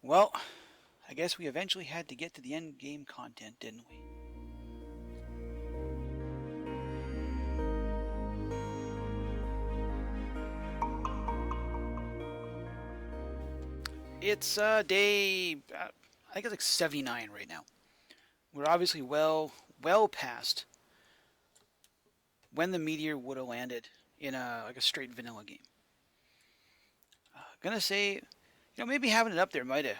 Well, I guess we eventually had to get to the end game content, didn't we? It's day, I think it's like 79 right now. We're obviously well past when the meteor would have landed in a straight vanilla game. Gonna say, maybe having it up there might have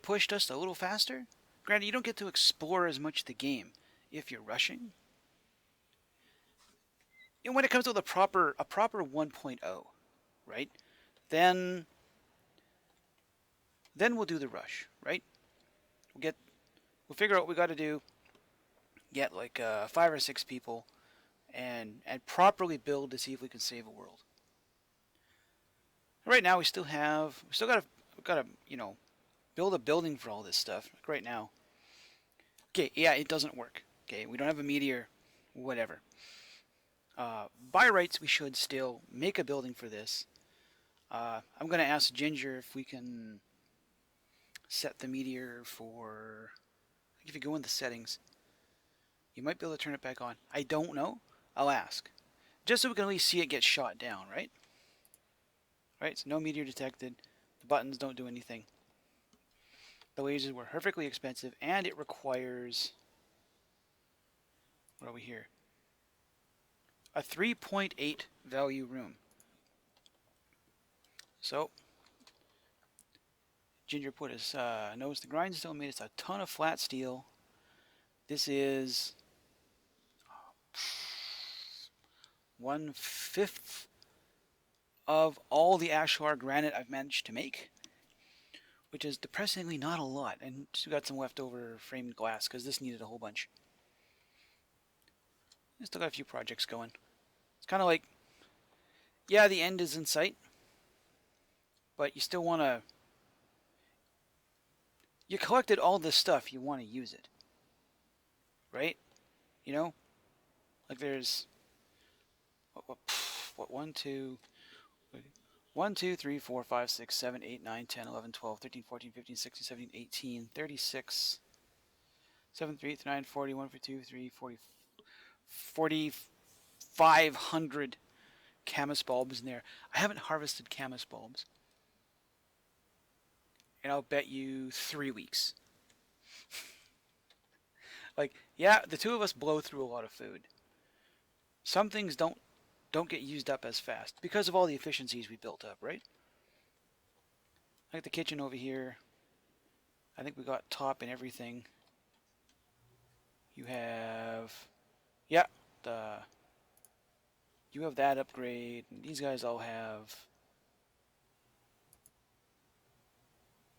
pushed us a little faster. Granted, you don't get to explore as much of the game if you're rushing. And when it comes to a proper 1.0, right? Then then we'll do the rush, right? We'll figure out what we got to do. Get like 5 or 6 people, and properly build to see if we can save a world. Right now, we still gotta build a building for all this stuff. Like right now, okay, yeah, it doesn't work. Okay, we don't have a meteor, whatever. By rights, we should still make a building for this. I'm gonna ask Ginger if we can set the meteor for. If you go in the settings, you might be able to turn it back on. I don't know. I'll ask. Just so we can at least see it get shot down, right? Right, so no meteor detected. The buttons don't do anything. The lasers were horrifically expensive, and it requires. What are we here? A 3.8 value room. So, Ginger put his nose to the grindstone, made us a ton of flat steel. This is 1/5 of all the ashlar granite I've managed to make, which is depressingly not a lot. And still got some leftover framed glass because this needed a whole bunch. I still got a few projects going. It's kind of like, yeah, the end is in sight, but you still want to. You collected all this stuff, you want to use it, right? You know, like there's what 1, 2, 3, 4, 5, 6, 7, 8, 9, 10, 11, 12, 13, 14, 15, 16, 17, 18, 36, 7, 3, 8, 9, 40, 1, 2, 3, 40, 4,500 camas bulbs in there. I haven't harvested camas bulbs. And I'll bet you 3 weeks. Like, yeah, the two of us blow through a lot of food. Some things don't get used up as fast because of all the efficiencies we built up, right? Like the kitchen over here. I think we got top and everything. You have, yeah, you have that upgrade. And these guys all have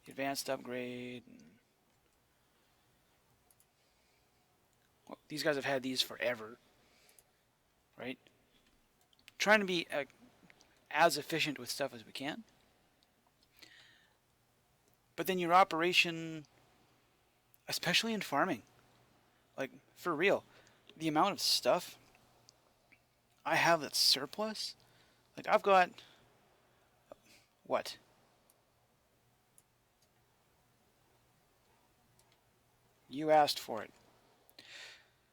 the advanced upgrade. Well, these guys have had these forever, right? Trying to be as efficient with stuff as we can. But then your operation, especially in farming, like for real, the amount of stuff I have that's surplus, like I've got what? You asked for it.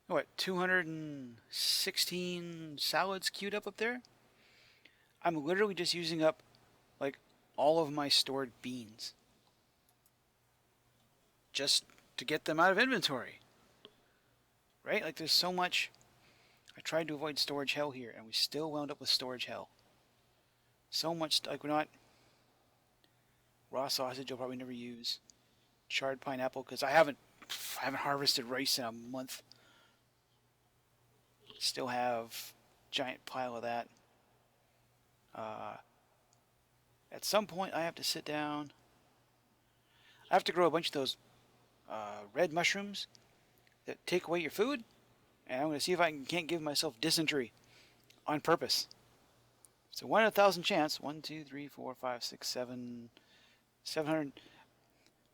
What, 216 salads queued up there? I'm literally just using up like all of my stored beans just to get them out of inventory. Right? Like there's so much. I tried to avoid storage hell here and we still wound up with storage hell. So much, like we're not. Raw sausage I'll probably never use. Charred pineapple because I haven't harvested rice in a month. Still have a giant pile of that. At some point I have to sit down. I have to grow a bunch of those red mushrooms that take away your food, and I'm going to see if I can't give myself dysentery on purpose. It's a 1 in 1,000 chance. 1, 2, 3, 4, 5, 6, 7, 700.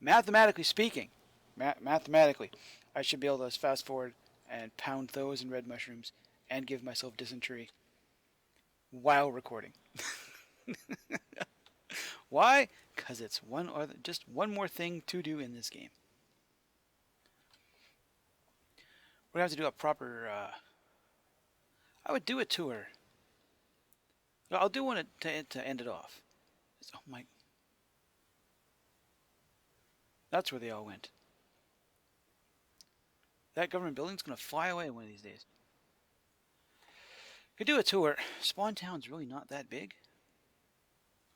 Mathematically speaking, mathematically, I should be able to fast forward and pound those in red mushrooms and give myself dysentery while recording. Why? Because it's just one more thing to do in this game. We're going to have to do a proper... I would do a tour. I'll do one to end it off. Oh my... That's where they all went. That government building's going to fly away one of these days. Could do a tour. Spawn Town's really not that big.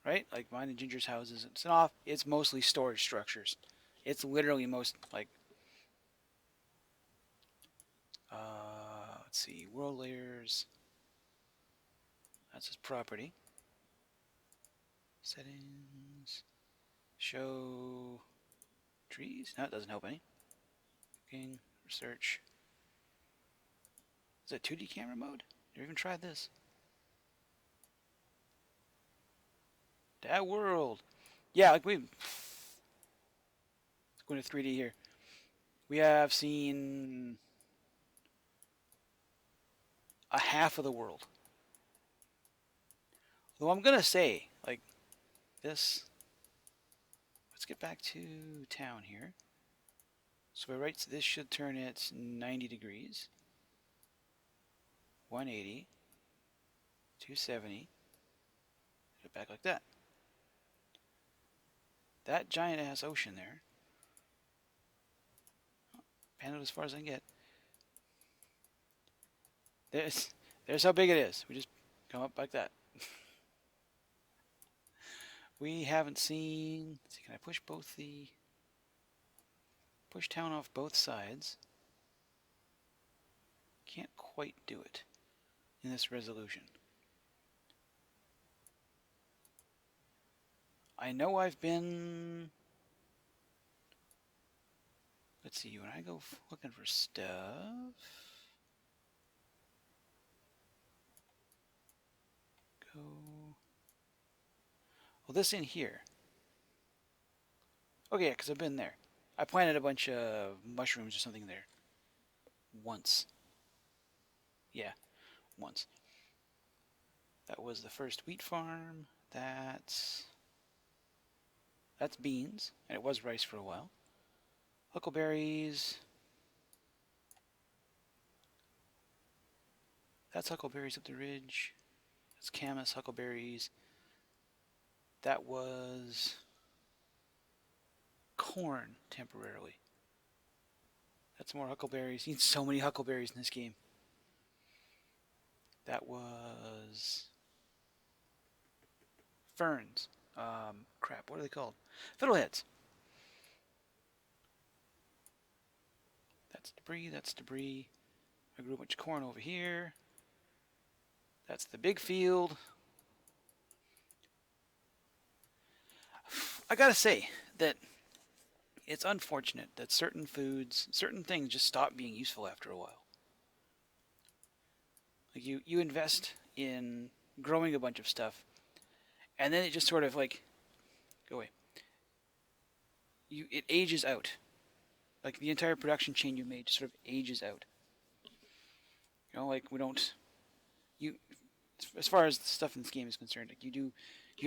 Right? Like mine and Ginger's houses. It's mostly storage structures. It's literally most, like... let's see. World layers. That's his property. Settings. Show... trees? No, it doesn't help any. Looking. Research. Is that 2D camera mode? Never even tried this. That world. Yeah, like let's go into 3D here. We have seen a half of the world. Though I'm gonna say, like, this. Let's get back to town here. So this should turn it 90 degrees. 180. 270. Get it back like that. That giant ass ocean there. Pan it as far as I can get. There's how big it is. We just come up like that. We haven't seen... Let's see, can I push push town off both sides? Can't quite do it in this resolution. I know I've been... Let's see, when I go looking for stuff... Go... Well, this in here. Okay, yeah, because I've been there. I planted a bunch of mushrooms or something there. Once. Yeah, once. That was the first wheat farm. That's beans, and it was rice for a while. Huckleberries. That's huckleberries up the ridge. That's camas, huckleberries. That was corn temporarily. That's more huckleberries. You need so many huckleberries in this game. That was ferns. Crap, what are they called? Fiddleheads. That's debris, that's debris. I grew a bunch of corn over here. That's the big field. I gotta say that it's unfortunate that certain foods, certain things just stop being useful after a while. Like you invest in growing a bunch of stuff, and then it just sort of like, go away. It ages out. Like the entire production chain you made just sort of ages out. You know, like as far as the stuff in this game is concerned, like you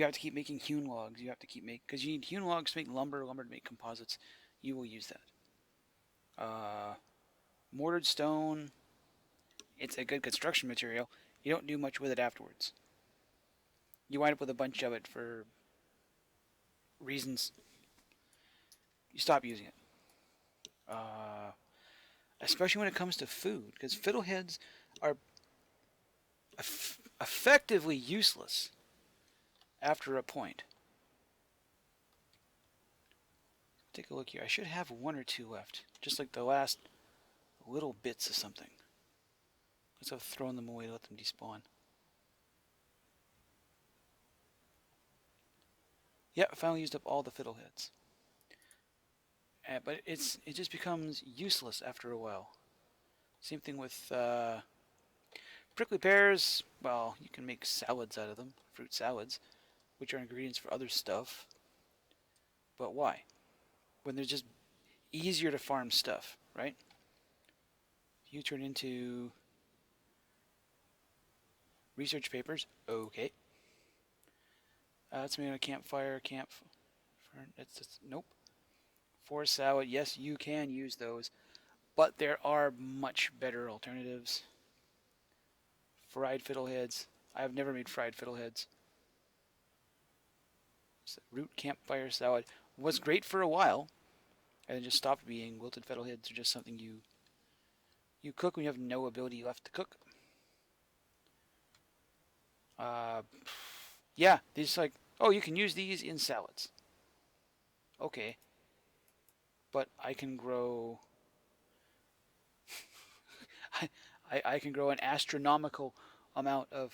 have to keep making hewn logs. You have to keep because you need hewn logs to make lumber to make composites. You will use that. Mortared stone. It's a good construction material. You don't do much with it afterwards. You wind up with a bunch of it for reasons. You stop using it. Especially when it comes to food, because fiddleheads are effectively useless after a point. Take a look here. I should have one or two left, just like the last little bits of something. Let's have thrown them away to let them despawn. Yep, I finally used up all the fiddleheads. But it just becomes useless after a while. Same thing with prickly pears. Well, you can make salads out of them, fruit salads, which are ingredients for other stuff. But why? When they're just easier to farm stuff, right? You turn into research papers. Okay. That's made on a campfire. Nope. Forced salad, yes, you can use those, but there are much better alternatives. Fried fiddleheads. I've never made fried fiddleheads. Root campfire salad was great for a while, and then just stopped being. Wilted fiddleheads are just something you cook when you have no ability left to cook. Uh, yeah, these like, oh, you can use these in salads. Okay, but I can grow. I can grow an astronomical amount of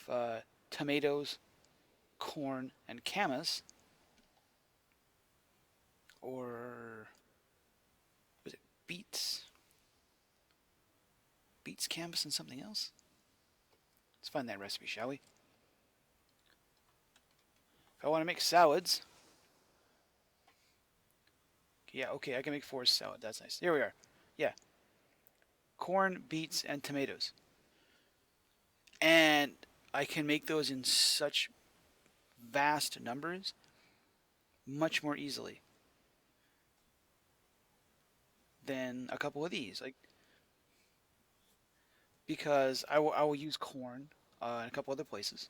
tomatoes, corn, and camas, or was it beets? Beets, camas, and something else? Let's find that recipe, shall we? If I want to make salads, yeah, okay, I can make forest salad. That's nice. Here we are. Yeah, corn, beets, and tomatoes. And I can make those in such vast numbers much more easily than a couple of these. Like, because I will use corn in a couple other places.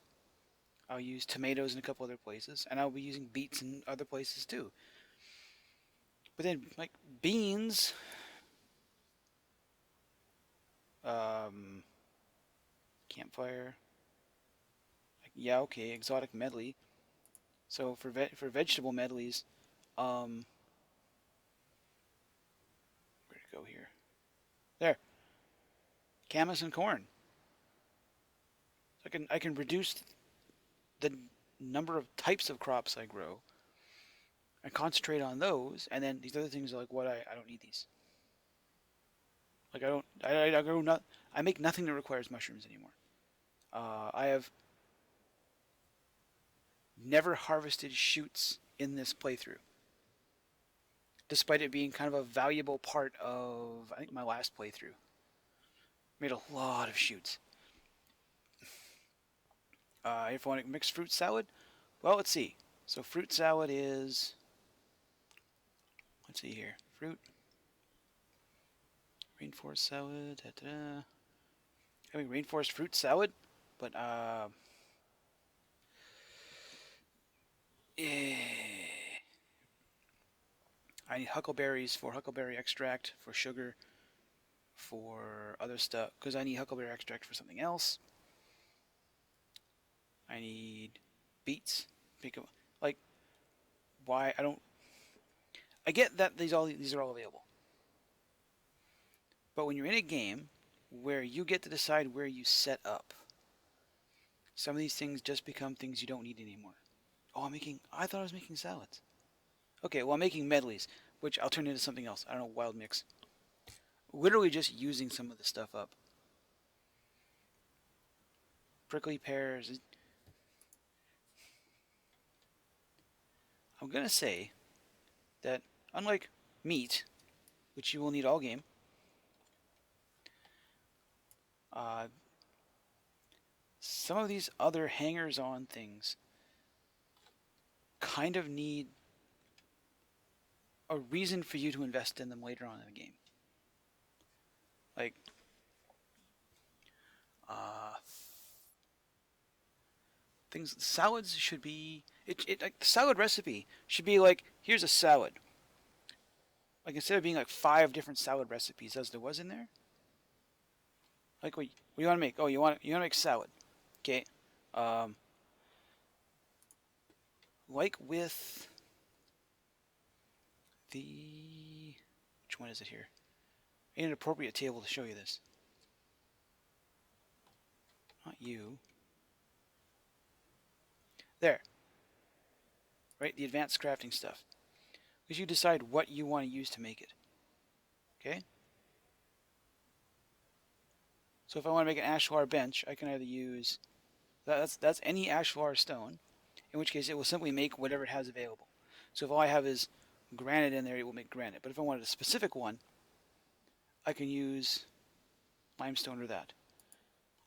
I'll use tomatoes in a couple other places, and I'll be using beets in other places too. But then, like beans, um, campfire, yeah, okay, exotic medley. So for vegetable medleys, um, where to go here? There, camas and corn. So I can reduce the number of types of crops I grow and concentrate on those, and then these other things are like what I don't need these. Like I grow not I make nothing that requires mushrooms anymore. I have never harvested shoots in this playthrough, despite it being kind of a valuable part of I think my last playthrough. Made a lot of shoots. If I want to mix fruit salad, well, let's see. So fruit salad is let's see here. Fruit rainforest salad. Da, da, da. Having rainforest fruit salad, but I need huckleberries for huckleberry extract, for sugar, for other stuff, because I need huckleberry extract for something else. I need beets. Pick up, like, why I don't. I get that these are all available, but when you're in a game where you get to decide where you set up, some of these things just become things you don't need anymore. Oh, I thought I was making salads. Okay, well I'm making medleys, which I'll turn into something else. I don't know, wild mix. Literally just using some of the stuff up. Prickly pears. I'm gonna say that unlike meat, which you will need all game, uh, some of these other hangers-on things kind of need a reason for you to invest in them later on in the game. Like, uh, salads should be, like, the salad recipe should be like, here's a salad. Like, instead of being like 5 different salad recipes as there was in there, like, what do you want to make? Oh, you want to make salad. Okay. Um, like with the, which one is it here? I need an appropriate table to show you this. Not you. There. Right? The advanced crafting stuff. Because you decide what you want to use to make it. Okay? So if I want to make an ashlar bench, I can either use that's any ashlar stone, in which case it will simply make whatever it has available. So if all I have is granite in there, it will make granite. But if I wanted a specific one, I can use limestone or that.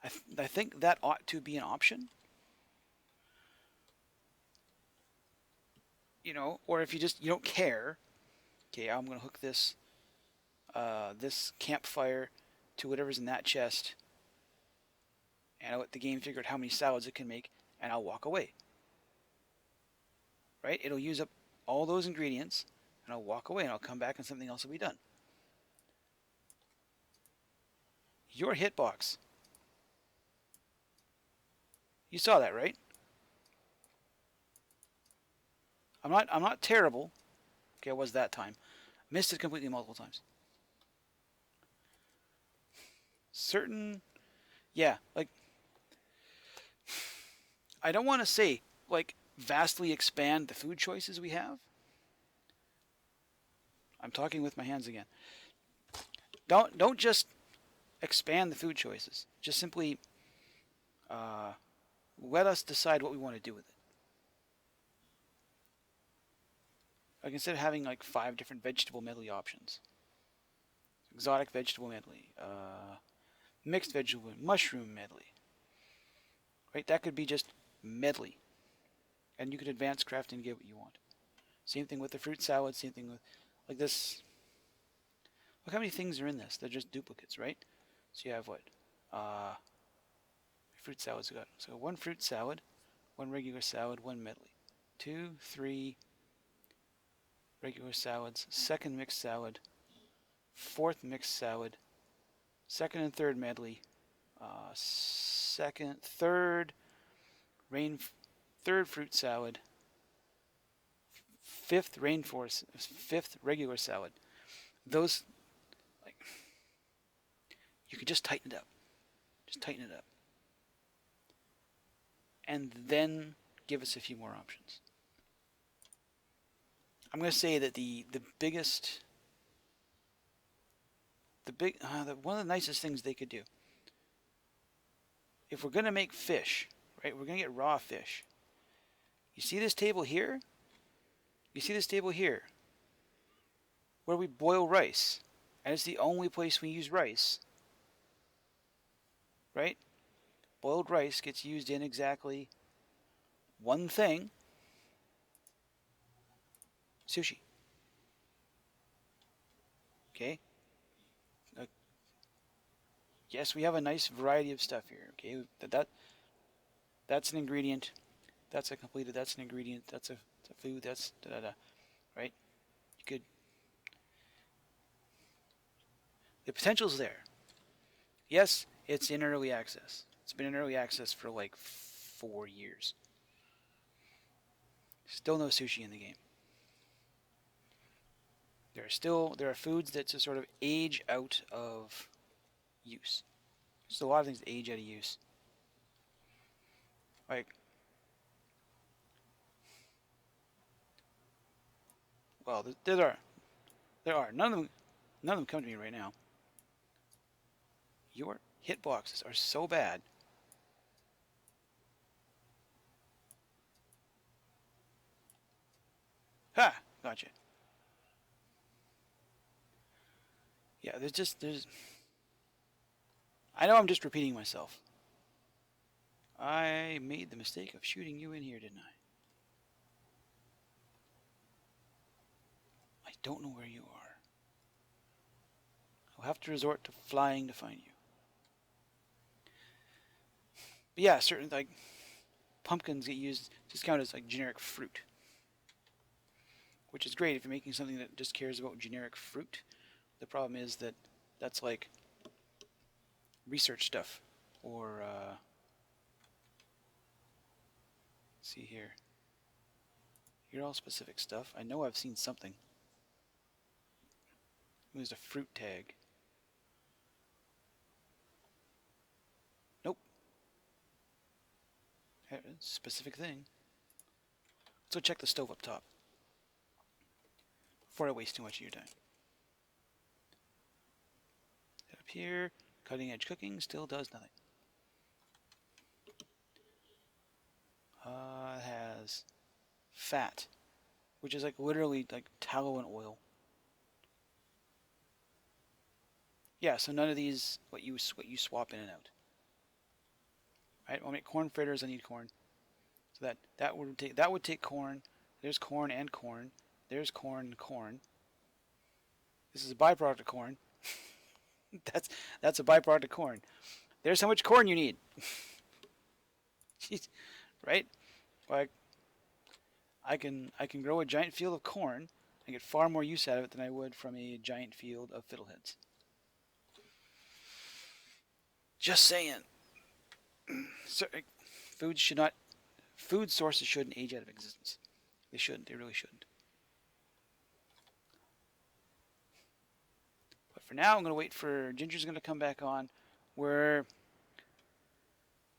I think that ought to be an option. you know, or if you don't care, okay, I'm gonna hook this campfire to whatever's in that chest, and I'll let the game figure out how many salads it can make, and I'll walk away. Right? It'll use up all those ingredients, and I'll walk away, and I'll come back, and something else will be done. Your hitbox. You saw that, right? I'm not terrible. Okay, I was that time. Missed it completely multiple times. Certain, yeah, like, I don't want to say, like, vastly expand the food choices we have. I'm talking with my hands again. Don't just expand the food choices. Just simply let us decide what we want to do with it. Like, instead of having like 5 different vegetable medley options, exotic vegetable medley, mixed vegetable, mushroom medley, right? That could be just medley, and you could advance craft and get what you want. Same thing with the fruit salad. Same thing with like this. Look how many things are in this. They're just duplicates, right? So you have what? Fruit salads we got. So 1 fruit salad, 1 regular salad, 1 medley. 2, 3 regular salads, 2nd mixed salad, 4th mixed salad, 2nd and 3rd medley, 3rd fruit salad, 5th rainforest, 5th regular salad. Those, like, you could just tighten it up. Just tighten it up. And then give us a few more options. I'm going to say that one of the nicest things they could do, if we're going to make fish, right, we're going to get raw fish. You see this table here? You see this table here? Where we boil rice. And it's the only place we use rice. Right? Boiled rice gets used in exactly one thing. Sushi. Okay? Yes, we have a nice variety of stuff here. Okay? That's an ingredient. That's a completed. That's an ingredient. That's a food. That's da-da-da. Right? You could... The potential's there. Yes, it's in early access. It's been in early access for like 4 years. Still no sushi in the game. There are foods that just sort of age out of use. There's a lot of things that age out of use. Like, well, there are. None of them come to me right now. Your hitboxes are so bad. Ha! Gotcha. Yeah, there's... I know I'm just repeating myself. I made the mistake of shooting you in here, didn't I? I don't know where you are. I'll have to resort to flying to find you. But yeah, certain, like, pumpkins get used, just count as like generic fruit. Which is great if you're making something that just cares about generic fruit. The problem is that that's like research stuff, or let's see here. You're all specific stuff. I know I've seen something. There's a fruit tag. Nope. Specific thing. Let's go check the stove up top before I waste too much of your time. Up here, cutting edge cooking still does nothing. It has fat, which is like literally like tallow and oil. Yeah, so none of these what you swap in and out. Right? I'll make corn fritters. I need corn, so that would take corn. There's corn and corn. There's corn and corn. This is a byproduct of corn. That's a byproduct of corn. There's how much corn you need. Right? Like I can grow a giant field of corn and get far more use out of it than I would from a giant field of fiddleheads. Just saying. So, food should not. Food sources shouldn't age out of existence. They shouldn't. They really shouldn't. But for now, I'm gonna wait for Ginger's gonna come back on. We're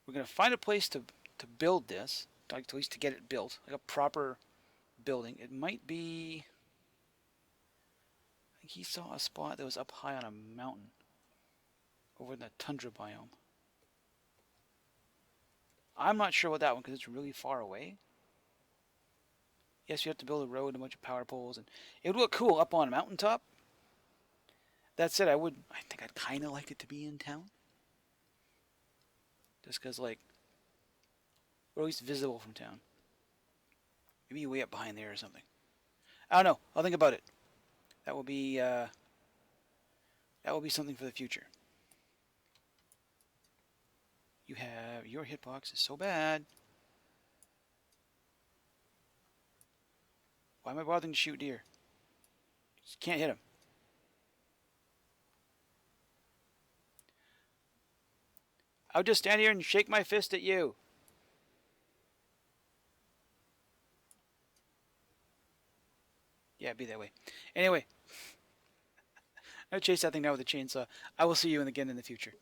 gonna find a place to build this, like at least to get it built, like a proper building. It might be. I think he saw a spot that was up high on a mountain, over in the tundra biome. I'm not sure about that one because it's really far away. Yes, you have to build a road and a bunch of power poles, and it would look cool up on a mountaintop. That said, I think I'd kind of like it to be in town. Just because, like, or at least visible from town. Maybe way up behind there or something. I don't know. I'll think about it. That will be something for the future. Your hitbox is so bad. Why am I bothering to shoot deer? Just can't hit him. I'll just stand here and shake my fist at you. Yeah, it'd be that way. Anyway, I'll chase that thing down with a chainsaw. I will see you again in the future.